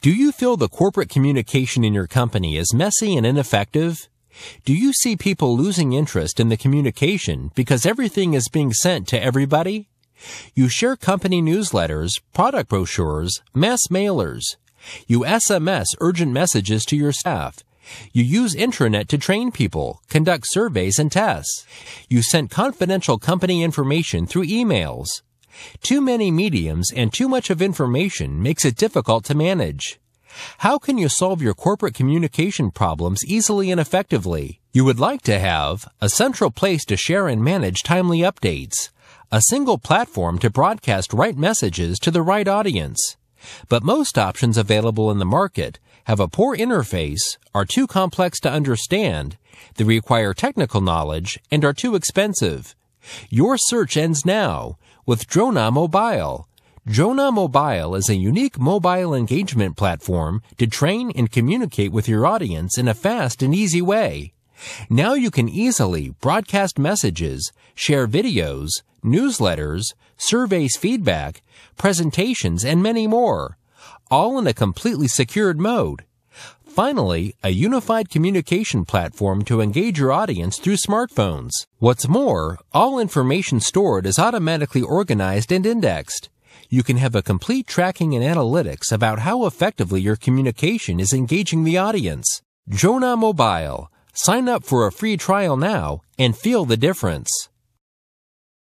Do you feel the corporate communication in your company is messy and ineffective? Do you see people losing interest in the communication because everything is being sent to everybody? You share company newsletters, product brochures, mass mailers. You SMS urgent messages to your staff. You use intranet to train people, conduct surveys and tests. You send confidential company information through emails. Too many mediums and too much of information makes it difficult to manage. How can you solve your corporate communication problems easily and effectively? You would like to have a central place to share and manage timely updates, a single platform to broadcast right messages to the right audience. But most options available in the market have a poor interface, are too complex to understand, they require technical knowledge, and are too expensive. Your search ends now with Drona Mobile. Drona Mobile is a unique mobile engagement platform to train and communicate with your audience in a fast and easy way. Now you can easily broadcast messages, share videos, newsletters, surveys feedback, presentations, and many more, all in a completely secured mode. Finally, a unified communication platform to engage your audience through smartphones. What's more, all information stored is automatically organized and indexed. You can have a complete tracking and analytics about how effectively your communication is engaging the audience. Drona Mobile. Sign up for a free trial now and feel the difference.